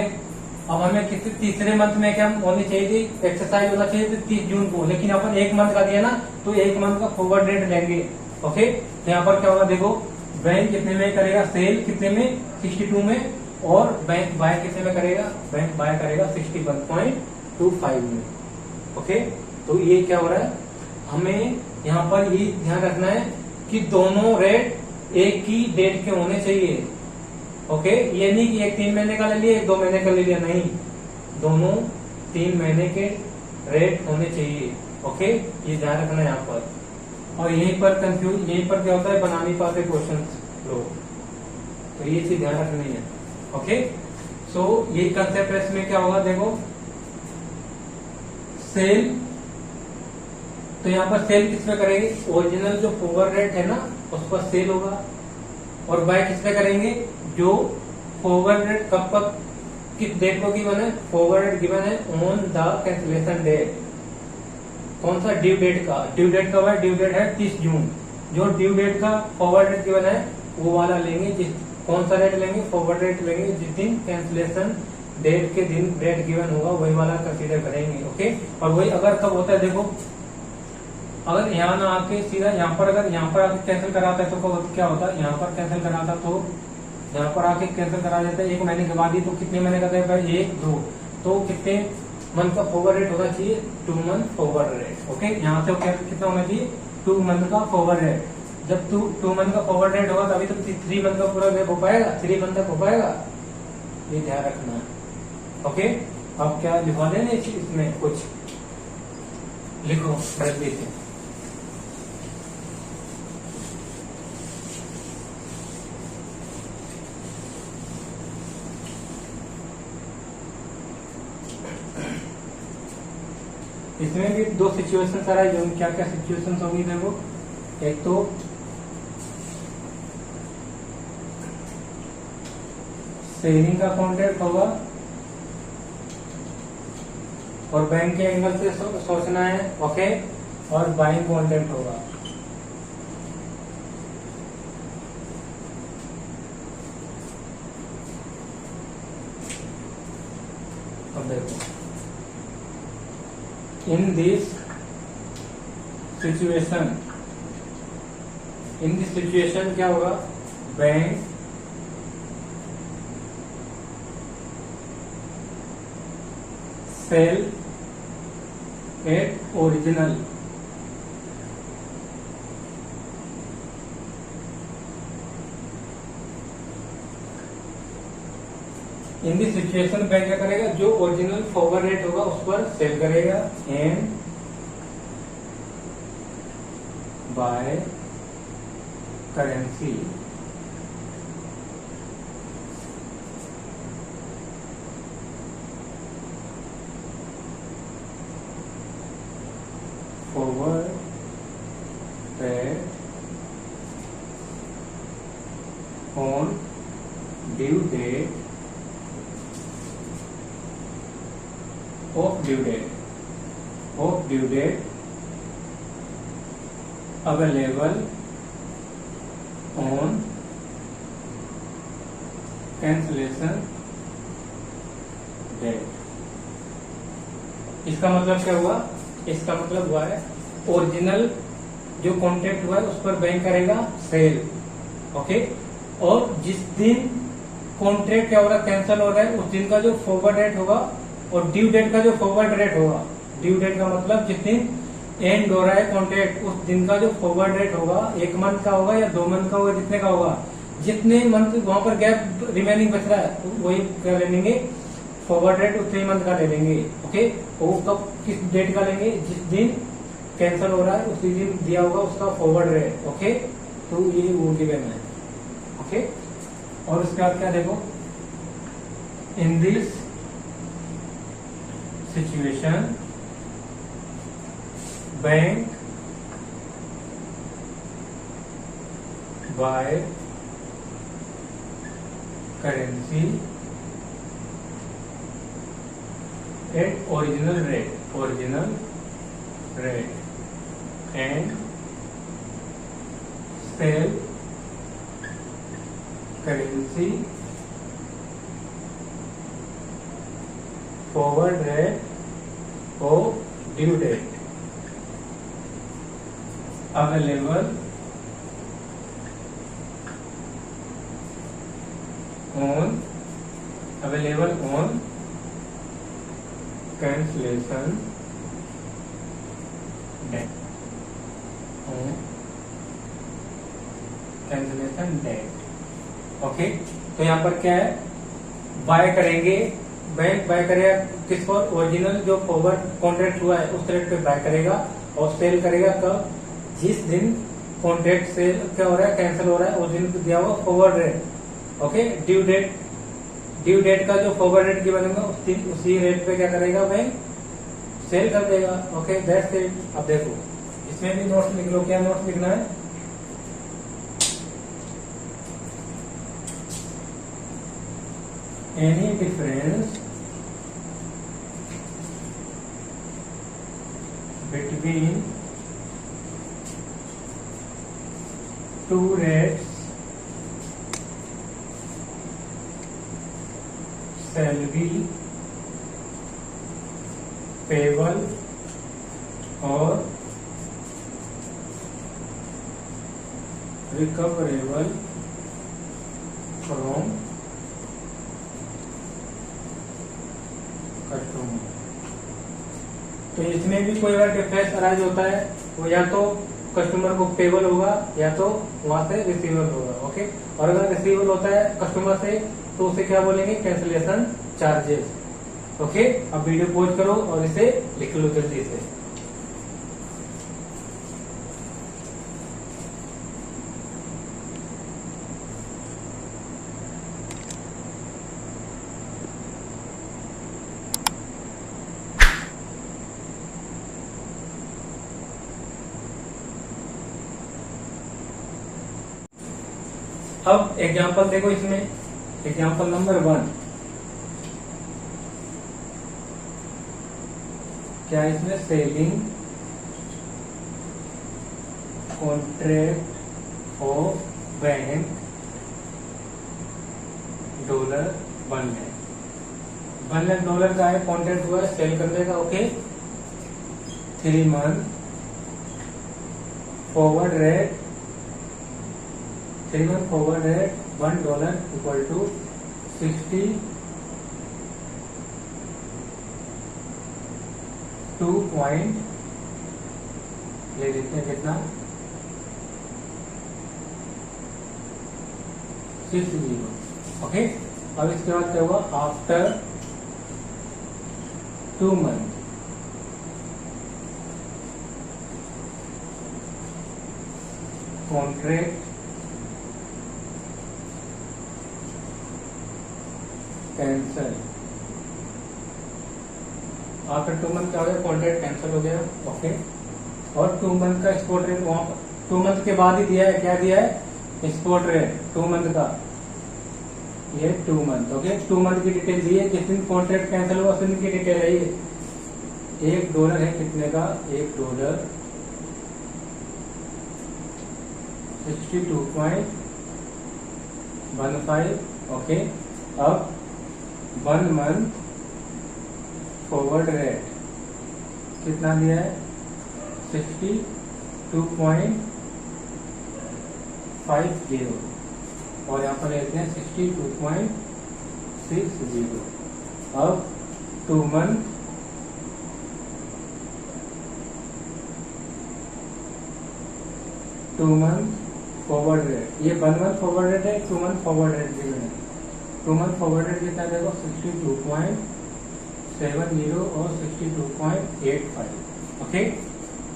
अब हमें किसी तीसरे मंथ में क्या होनी चाहिए थी, एक्सरसाइज होना चाहिए थी 30 जून को, लेकिन अपन 1 मंथ का दिया ना, तो 1 मंथ का फॉरवर्ड रेट लेंगे। ओके, तो यहाँ पर क्या होगा, देखो बैंक कितने में करेगा सेल, कितने में 62 में, और बैंक बाय कितने में करेगा, बैंक बाय करेगा 61.25 में। ओके, तो ये क्या हो रहा है, हमें यहाँ पर ये ध्यान रखना है कि दोनों रेट एक ही डेट के होने चाहिए। ओके, ये नहीं कि एक 3 महीने का ले लिया, एक 2 महीने का ले लिया, नहीं, दोनों 3 महीने के रेट होने चाहिए। ओके, ये ध्यान रखना है यहाँ पर। और यहीं पर कंफ्यूज, यहीं पर क्या होता है, बना नहीं पाते क्वेश्चन लोग, तो ये चीज ध्यान रखनी है। ओके, सो ये कंसेप्ट है, इसमें क्या होगा, देखो सेल, तो यहाँ पर सेल किस पे करेंगे, ओरिजिनल जो फॉरवर्ड रेट है ना उस पर सेल होगा, और बाय किस पे करेंगे, जो फॉरवर्ड रेट कब किस डेट को गिवन है, फॉरवर्ड रेट गिवन है ऑन द कैंसिलेशन डेट, कौन सा, ड्यू डेट का, ड्यू डेट कब है, ड्यू डेट है 30 जून, जो ड्यू डेट का फॉरवर्ड रेट गिवन है वो वाला लेंगे, जिस कौन सा रेट लेंगे, फॉरवर्ड रेट लेंगे, जिस दिन कैंसिलेशन डेट के दिन रेट गिवन होगा वही वाला कंसीडर करेंगे। ओके, और वही अगर कब होता है, देखो अगर यहाँ ना आके सीधा यहाँ पर, अगर यहाँ पर आके कैंसिल कराता है तो क्या होता है, यहाँ पर कैंसिल कराता तो यहाँ पर आके कैंसिल करा देता है 1 महीने के बाद ही, तो कितने महीने का देगा, 1, 2, तो कितने मंथ का फॉरवर्ड रेट होना चाहिए, 2 मंथ फॉरवर्ड रेट। ओके, यहाँ से कितना होना चाहिए, 2 मंथ का फॉरवर्ड रेट। जब 2 मंथ का फॉरवर्ड रेट होगा तभी तो 3 मंथ का पूरा रेट हो पाएगा, 3 मंथ तक हो पाएगा, ये ध्यान रखना है। ओके, अब क्या लिखवा देना इसमें, कुछ लिखो जल्दी से। इसमें भी दो सिचुएशन अराइज होंगी। क्या क्या सिचुएशन होंगी देखो, एक तो सेलिंग का कॉन्ट्रैक्ट होगा और बैंक के एंगल से सोचना है, ओके, और बाइंग कॉन्ट्रैक्ट होगा। अब देखो, इन दिस सिचुएशन क्या होगा, bank sell at original in this situation bank क्या करेगा, जो ओरिजिनल फॉरवर्ड रेट होगा उस पर सेल करेगा and buy currency forward rate on due date of due date available on cancellation date। इसका मतलब क्या हुआ, इसका मतलब हुआ है ओरिजिनल जो कॉन्ट्रैक्ट हुआ है उस पर बैंक करेगा सेल, ओके, और जिस दिन कॉन्ट्रैक्ट क्या हो रहा है, कैंसिल हो रहा है, उस दिन का जो फॉरवर्ड रेट होगा और ड्यू डेट का जो फॉरवर्ड रेट होगा, ड्यू डेट का मतलब जिस दिन एंड हो रहा है कॉन्ट्रैक्ट उस दिन का जो फॉरवर्ड रेट होगा, 1 मंथ का होगा या 2 मंथ का होगा, जितने का होगा, जितने मंथ वहां पर गैप रिमेनिंग बच रहा है वही क्या ले लेंगे, फॉरवर्ड रेट उतने मंथ का ले लेंगे, ओके। वो कब किस डेट का लेंगे, जिस दिन कैंसिल हो रहा है उसी दिन दिया होगा उसका फॉरवर्ड रेट, ओके। तो ये वो गिवन है, ओके। और उसके बाद क्या देखो, in this situation bank buy currency at original rate and sell currency forward rate of due date available on cancellation date, ओके। तो यहाँ पर क्या है, बाय करेंगे, बैंक बाय करेगा किस पर, ओरिजिनल जो फॉरवर्ड कॉन्ट्रैक्ट हुआ है उस रेट पे बाय करेगा, और सेल करेगा कब, जिस दिन कॉन्ट्रैक्ट सेल क्या हो रहा है, कैंसिल हो रहा है, उस दिन दिया हुआ forward rate, okay. Due date का जो फॉरवर्ड रेट की बनेगा उसी रेट पे क्या करेगा बैंक, सेल कर देगा, ओके, दैट्स इट। अब देखो इसमें भी नोट्स लिख लो, क्या नोट्स लिखना है, any difference between two rates shall be payable or recoverable from customer। तो इसमें भी कोई अगर डिफरेंस अराइज होता है वो या तो कस्टमर को पेबल होगा या तो वहां से रिसीवेबल होगा, ओके। और अगर रिसीवेबल होता है कस्टमर से तो उसे क्या बोलेंगे, कैंसिलेशन चार्जेस, ओके। अब वीडियो पॉज करो और इसे लिख लो जल्दी से। अब एग्जांपल देखो इसमें, एग्जांपल नंबर 1 क्या है इसमें, selling contract of bank dollar $1 का है, कॉन्ट्रैक्ट हुआ है सेल करने का। Okay, 3 month forward rate, $1 equal to 62 point ले लेते हैं, कितना 60। ओके, अब इसके बाद क्या हुआ, after 2 month contract cancel. After 2 month क्या हो गया, कॉन्ट्रैक्ट कैंसिल हो गया। ओके, और 2 मंथ का स्पॉट रेट वहां पर 2 मंथ के बाद ही दिया है, क्या दिया है, स्पॉट रेट 2 मंथ का, ये 2 मंथ। ओके, 2 मंथ की डिटेल दी है, जिस दिन कॉन्ट्रैक्ट कैंसिल हुआ उस दिन की डिटेल है ये। $1 है कितने का, $1 62.15। ओके, अब 1 मंथ फॉरवर्ड रेट कितना दिया है, 62.50 और यहाँ पर लेते हैं 62.60। अब 2 मंथ फॉरवर्ड रेट, ये 1 मंथ फॉरवर्ड रेट है, 2 मंथ फॉरवर्ड रेट भी है। 2 मंथ फॉरवर्ड रेट कितना देखो, 62.70 और 62.85। ओके,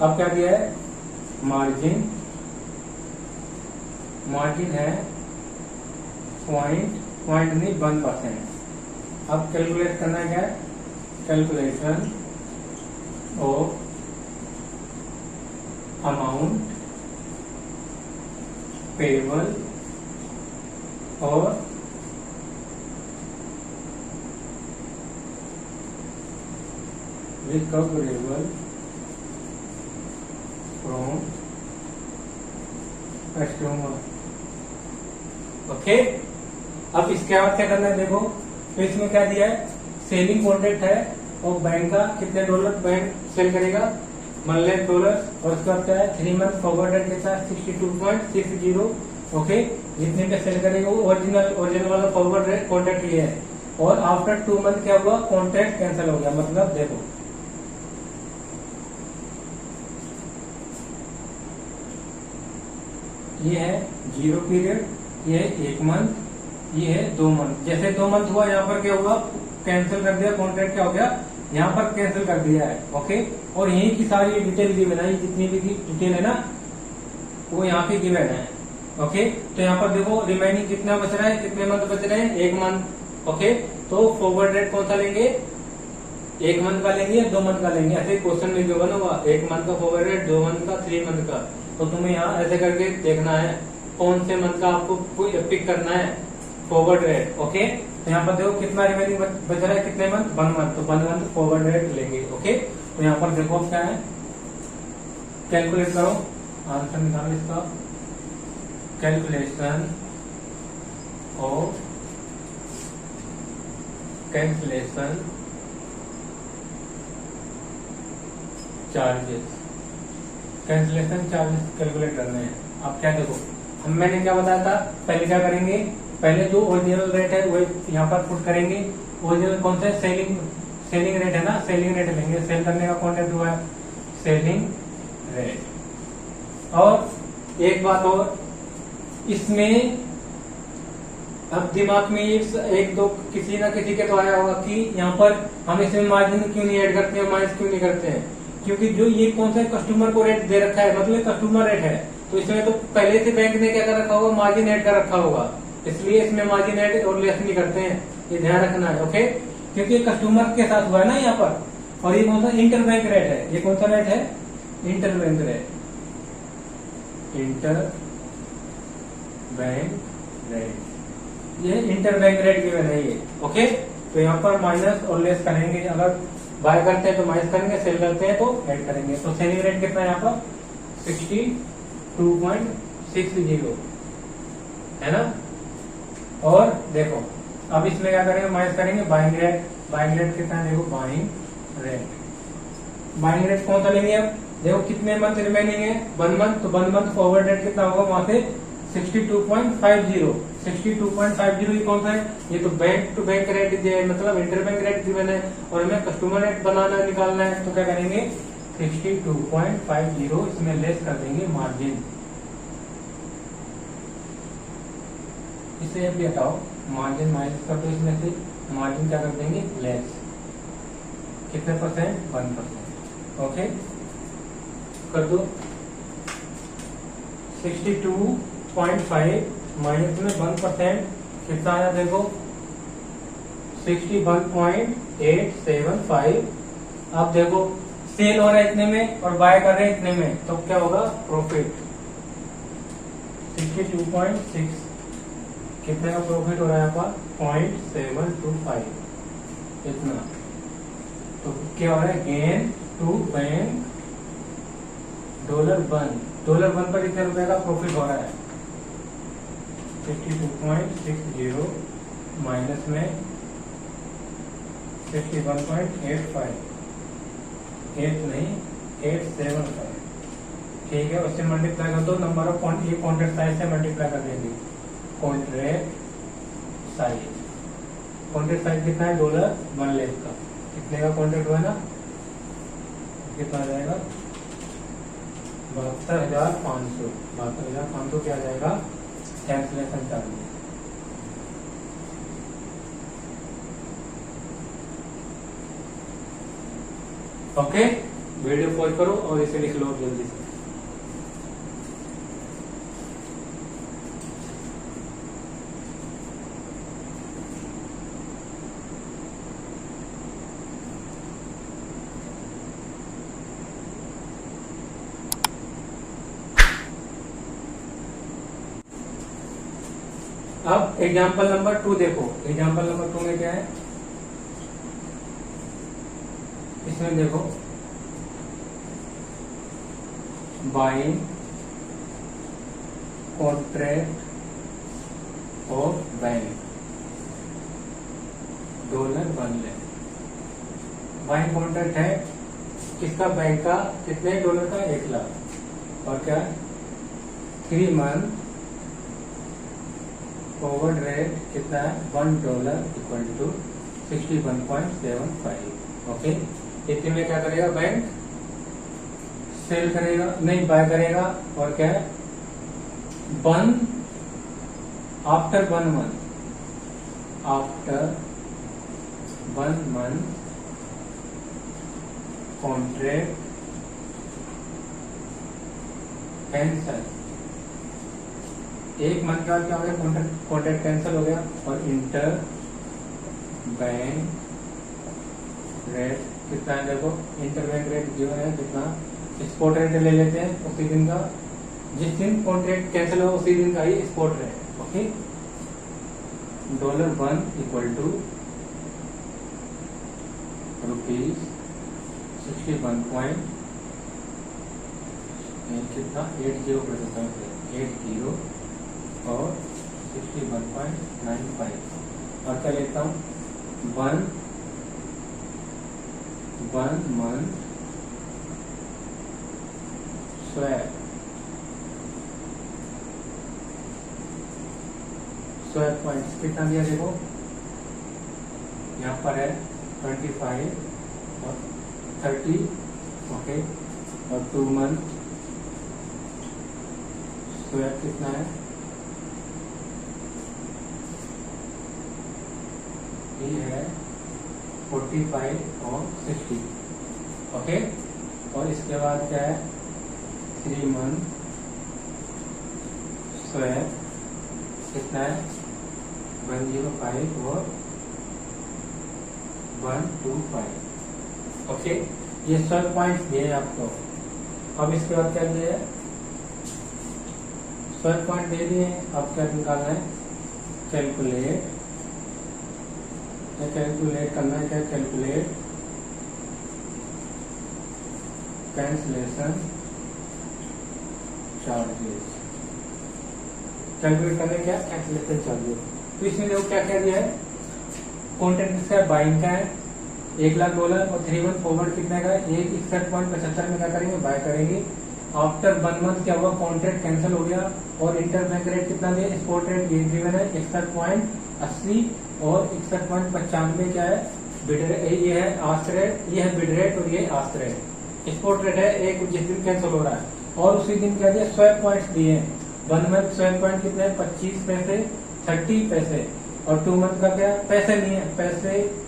अब क्या दिया है, मार्जिन है पॉइंट नहीं 1%। अब कैलकुलेट करना क्या है, कैलकुलेशन ऑफ अमाउंट पेबल और रिकवरेबल फ्रॉम कस्टमर। ओके, अब इसके बाद क्या करना है देखो, तो इसमें क्या दिया है, सेलिंग कॉन्ट्रैक्ट है और बैंक का कितने $, बैंक सेल करेगा $1 लाख, और उसके बाद क्या है 3 मंथ फॉरवर्ड रेट के साथ 62.60। ओके, जितने पे सेल करेगा वो ओरिजिनल वाला फॉरवर्ड रेट कॉन्ट्रैक्ट लिया है। और आफ्टर 2 मंथ क्या हुआ, कॉन्ट्रैक्ट कैंसिल हो गया। मतलब देखो ये है 0 पीरियड, ये है 1 मंथ, ये है 2 मंथ। जैसे 2 मंथ हुआ यहाँ पर क्या हुआ, कैंसिल कर दिया कॉन्ट्रैक्ट, क्या हो गया यहाँ पर कैंसिल कर दिया है। ओके, और यही की सारी डिटेल गिवन है, जितनी भी डिटेल है ना वो यहाँ पे गिवन है। ओके, तो यहाँ पर देखो रिमेनिंग कितना बच रहा है, कितने मंथ बच रहे हैं, 1 मंथ। ओके, तो फॉरवर्ड रेट कौन सा लेंगे, 1 मंथ का लेंगे या 2 मंथ का लेंगे, ऐसे क्वेश्चन में गिवन होगा 1 मंथ का फॉरवर्ड रेट, 2 मंथ का, 3 मंथ का। तो तुम्हें यहाँ ऐसे करके देखना है कौन से मंथ का आपको पिक करना है फॉरवर्ड रेट। ओके, तो यहाँ पर देखो कितना रिमेनिंग बच रहा है, कितने मंथ, 1 मंथ, तो 1 मंथ फॉरवर्ड रेट लेंगे। ओके, तो यहाँ पर देखो क्या है, कैलकुलेट करो, आंसर निकालो इसका, calculation of cancellation charges, cancellation charges calculate करने हैं। अब क्या देखो, मैंने क्या बताया था, पहले क्या करेंगे, पहले जो ओरिजिनल रेट है वो यहाँ पर पुट करेंगे। ओरिजिनल कौन सा है, सेलिंग रेट है ना, सेलिंग रेट लेंगे, सेल करने का कॉन्ट्रैक्ट हुआ है सेलिंग रेट। और एक बात और, इसमें अब दिमाग में एक दो किसी ना किसी के तो आया होगा कि यहाँ पर हम इसमें मार्जिन क्यों नहीं ऐड करते हैं, माइनस क्यों नहीं करते हैं, क्योंकि जो ये कौन सा कस्टमर को रेट दे रखा है, मतलब कस्टमर रेट है, तो इसमें तो पहले से बैंक ने क्या कर रखा होगा, मार्जिन ऐड कर रखा होगा, इसलिए इसमें मार्जिन ऐड और लेस नहीं करते हैं, ये ध्यान रखना है। ओके, क्योंकि कस्टमर के साथ हुआ है ना यहाँ पर, और ये कौन सा इंटर बैंक रेट है, ये कौन सा रेट है, inter bank rate, inter bank rate. ये इंटरबैंक रेट गिवन है ये। ओके, तो यहाँ पर माइनस और लेस करेंगे, अगर बाय करते हैं तो माइनस करेंगे, सेल करते हैं तो ऐड करेंगे। तो सेलिंग रेट कितना है यहाँ पर 62.60 है ना। और देखो अब इसमें क्या करेंगे, माइनस करेंगे बाइंग रेट। बाइंग रेट कितना है, देखो बाइंग रेट। बाइंग रेट कौन सा लेंगे अब, देखो कितने मंथ रिमेनिंग है, 1 मंथ, तो 1 मंथ फॉरवर्ड रेट कितना होगा वहां से 62.50। 62.50 ये कौन सा है, ये तो बैंक टू बैंक रेट दिया है, मतलब इंटरबैंक रेट गिवन है, और हमें कस्टमर रेट बनाना निकालना है। तो क्या करेंगे 62.50 इसमें लेस कर देंगे मार्जिन। इसे भी हटाओ, मार्जिन माइनस कर दो इसमें से, मार्जिन क्या कर देंगे लेस। कितने परसेंट, 1%। ओके, कर दो 62.5 माइनस में 1% कितना आया, देखो 61.875। अब देखो सेल हो रहा है इतने में और बाय कर रहे हैं इतने में, तो क्या होगा प्रॉफिट 62.6। कितने का प्रॉफिट हो रहा है यहाँ पर 0.725 इतना। तो क्या हो रहा है गेन टू बैंक $1। $1 पर कितने रुपए का प्रॉफिट हो रहा है 62.60 माइनस में 61.85, 8 नहीं 875। ठीक है, उससे मल्टीप्लाई कर दो, नंबर ऑफ ये कॉन्ट्रैक्ट साइज से मल्टीप्लाई कर देंगे। कॉन्ट्रैक्ट साइज, कॉन्ट्रैक्ट साइज कितना है $1 लेस का, कितने का कॉन्ट्रैक्ट हुआ ना, कितना आ जाएगा 72,500। 72,500 क्या आ जाएगा cancellation charge. Okay, video pause करो और इसे लिख लो जल्दी से। अब एग्जाम्पल नंबर 2 देखो, एग्जाम्पल नंबर 2 में क्या है, इसमें देखो बाइंग कॉन्ट्रैक्ट ऑफ बैंक $1 ले। बाइंग कॉन्ट्रैक्ट है किसका, बैंक का, कितने $1 का 1 लाख, और क्या 3 मंथ फॉरवर्ड रेट कितना है $1 इक्वल टू 61.75। ओके, इतने में क्या करेगा बैंक, सेल करेगा, नहीं बाय करेगा, और क्या है after 1 month, after 1 month contract cancel. 1 month का क्या हो गया, कॉन्ट्रैक्ट कैंसिल हो गया, और इंटर बैंक रेट कितना है, देखो इंटर बैंक रेट गिवन है कितना, स्पॉट रेट ले लेते हैं उसी दिन का, जिस दिन कॉन्ट्रैक्ट कैंसिल हो उसी दिन का ही spot rate. Okay, $1 equal to ₹61 कितना 80 और 61.95। और क्या लेता हूँ 1 मंथ स्वैप पॉइंट्स कितना दिया, देखो यहाँ पर है 25 और 30। ओके, और 2 मंथ स्वैप कितना है, ये है 45 और 60। ओके, और इसके बाद क्या है 3 मंथ स्वैप कितना है 105 और 125। ओके, ये स्वैप पॉइंट्स दिए आपको। अब इसके बाद क्या दिया है, स्वैप पॉइंट दे दिए, अब क्या निकालना है कैलकुलेट करना है क्या, कैलकुलेट कैंसलेशन चार्जेस, कैलकुलेट करने क्या कैंसलेशन चार्जेस। तो इसमें देखो क्या क्या दिया है, कॉन्ट्रैक्ट किसका है, बाइंग का है $1,00,000 और 3 मंथ फॉरवर्ड कितने का है, 61.75 में क्या करेंगे, बाय करेंगे। आफ्टर 1 मंथ क्या हुआ, कॉन्ट्रैक्ट कैंसिल हो गया और इंटर बैंक रेट कितना दिया, स्पॉट रेट ये गिवन है 61.80 और 61.95 क्या है बिड रेट, ये है आस्क रेट, ये है बिड रेट और ये आस्क रेट। स्पॉट रेट है एक जिस दिन कैंसिल हो रहा है, और उसी दिन क्या दिया, स्वैप पॉइंट्स दिए हैं। 1 मंथ स्वैप पॉइंट कितने हैं, 25 पैसे 30 पैसे, और 2 मंथ का क्या पैसे नहीं है, पैसे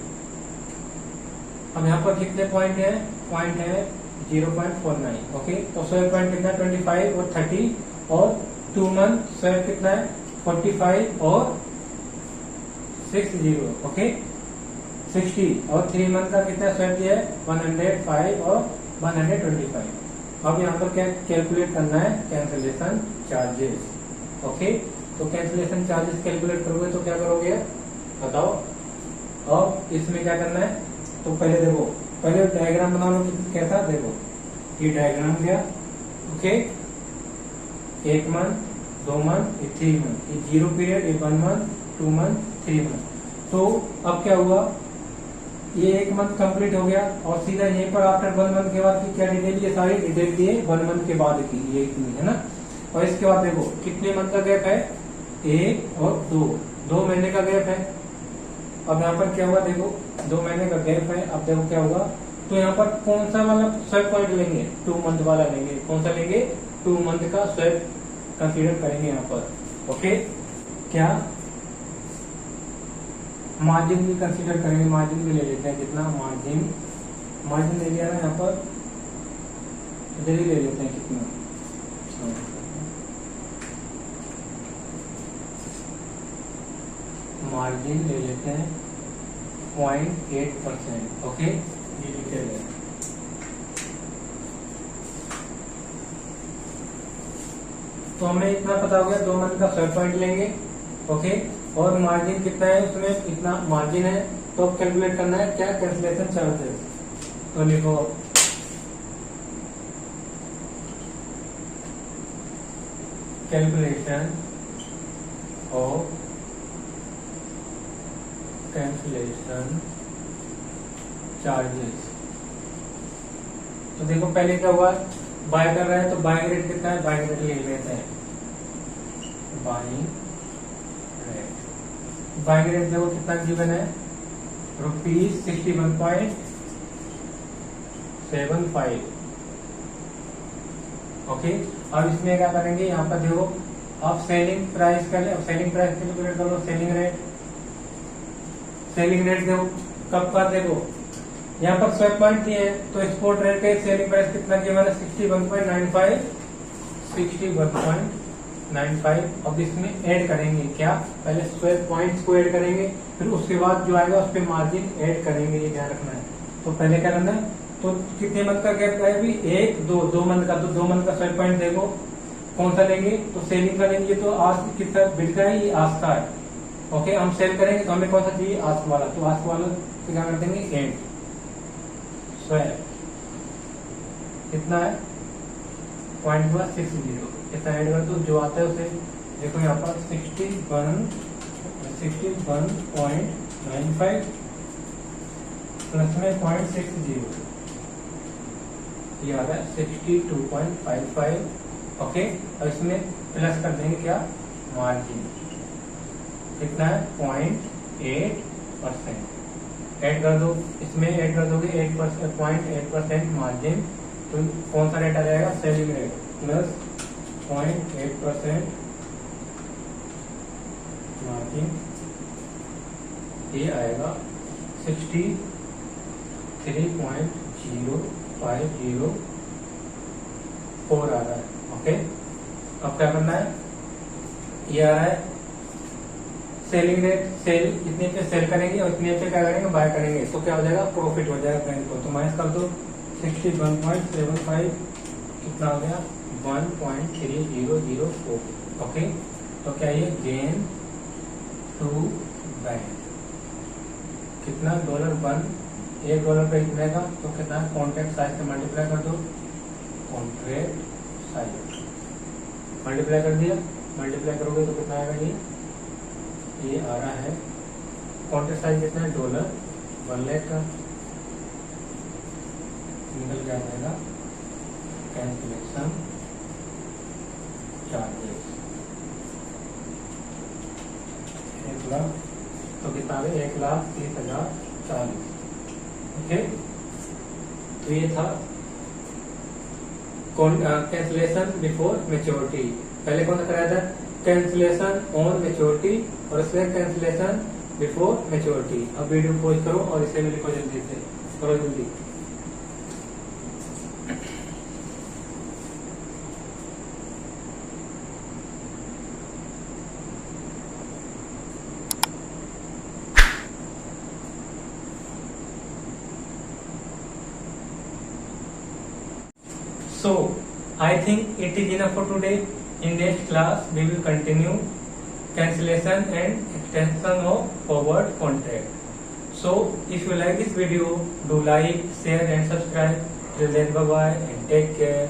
अब यहाँ पर कितने पॉइंट है, पॉइंट है 0.49। ओके, तो स्वैप पॉइंट कितना है 25 और 30, और 2 मंथ स्वैप कितना है 45 और 60। ओके 60, और 3 मंथ का कितना स्वैप दिया है 105 और 125। अब यहाँ पर क्या कैलकुलेट करना है, कैंसिलेशन चार्जेस। ओके, तो कैंसिलेशन चार्जेस कैलकुलेट करोगे तो क्या करोगे बताओ। अब इसमें क्या करना है, तो पहले देखो, पहले डायग्राम बना लो कैसा, देखो ये डायग्राम गया। ओके, 1 मंथ 2 मंथ 3 मंथ, ये 0 पीरियड, ये 1 मंथ 2 मंथ 3 मंथ। तो अब क्या हुआ, ये 1 मंथ कंप्लीट हो गया और सीधा यहीं पर आफ्टर 1 मंथ के बाद की क्या डिटेल, ये सारी डिटेल दिए 1 मंथ के बाद की, ये इतनी है ना। और इसके बाद देखो कितने मंथ का गैप है, 1 और 2 महीने का गैप है। अब यहाँ पर क्या हुआ, देखो 2 महीने का गैप है। अब देखो क्या होगा, तो यहाँ पर कौन सा वाला स्वैप पॉइंट लेंगे, 2 मंथ वाला लेंगे। कौन सा लेंगे, 2 मंथ का स्वैप कंसीडर करेंगे यहाँ पर। ओके, क्या मार्जिन भी कंसीडर करेंगे, मार्जिन भी ले लेते हैं, कितना मार्जिन ले लिया ना यहाँ पर, इधर ही ले लेते हैं कितना, मार्जिन ले लेते हैं 0.8%। ओके, ये डिटेल है। तो हमें इतना पता हो गया, 2 मंथ का स्वैप पॉइंट लेंगे। ओके, और मार्जिन कितना है उसमें, इतना मार्जिन है। तो अब कैलकुलेट करना है क्या, कैंसिलेशन चार्जेस। तो लिखो कैलकुलेशन ऑफ कैंसिलेशन चार्जेस। तो देखो पहले क्या हुआ, बाय कर रहा है तो बाइंग रेट कितना है, बाइंग रेट ले लेते हैं, बाइंग रेट देखो कितना गिवन है, ₹61.75। ओके, अब इसमें क्या करेंगे, यहाँ पर देखो अब selling price selling price calculate करो, सेलिंग रेट देखो कब का, देखो यहाँ पर स्वैप पॉइंट दिए है तो एक्सपोर्ट रेट का सेलिंग प्राइस कितना किया मैंने, 61.95। अब इसमें ऐड करेंगे क्या, पहले स्वैप पॉइंट्स को ऐड करेंगे, फिर उसके बाद जो आएगा उस पर मार्जिन ऐड करेंगे, ये ध्यान रखना है। तो पहले क्या करना है, तो कितने मंथ का गैप है अभी, 1-2 मंथ का, तो 2 मंथ का स्वैप पॉइंट देखो कौन सा लेंगे, तो सेलिंग का लेंगे। तो आज कितना बिड का है, ये आज का है। ओके, हम सेल करेंगे तो हमें कौन सा चाहिए, आस्क वाला, तो आस्क वाला तो क्या कर देंगे, एड स्वैप कितना है 0.60, कितना ऐड कर दो जो आता है उसे, देखो यहाँ पर 61.95 प्लस में 0.60, ये आ रहा है 62.55। ओके, और इसमें प्लस कर देंगे क्या, मार्जिन कितना है 0.8%, ऐड कर दो, इसमें ऐड कर दोगे 0.8% मार्जिन। तो कौन सा रेट आ जाएगा, सेलिंग रेट प्लस 0.8% मार्जिन, ये आएगा 63.0504 आ रहा है। ओके, अब क्या करना है, ये आ रहा है सेलिंग रेट, सेल इतने पे सेल करेंगे और इतने पे क्या करेंगे, बाय करेंगे, तो क्या हो जाएगा, प्रॉफिट हो जाएगा बैंक को। तो माइनस कर दो 61.75, कितना हो गया 1.3004। ओके, तो क्या ये गेन टू बैंक। कितना $1, $1 पे कितने का, तो कितना कॉन्ट्रैक्ट साइज से मल्टीप्लाई कर दो, कॉन्ट्रैक्ट साइज मल्टीप्लाई कर दिया, मल्टीप्लाई करोगे तो कितना आएगा, ये आ रहा है कॉन्ट्रैक्ट साइज कितना है $1 लाख का, निकल के आ जाएगा कैंसिलेशन चार्जेस 1 लाख, तो कितना आ गया 1,30,040। ओके, तो ये था कैंसिलेशन बिफोर मैच्योरिटी। पहले कौन सा कराया था, कैंसिलेशन ऑन मैच्योरिटी, और इसमें कैंसिलेशन बिफोर मैच्योरिटी। अब वीडियो पोस्ट करो और इसे भी लिखो जल्दी से, करो जल्दी। So, I think it is enough for today. In next class, we will continue cancellation and extension of forward contract. So, if you like this video, do like, share and subscribe. Till then, bye bye and take care.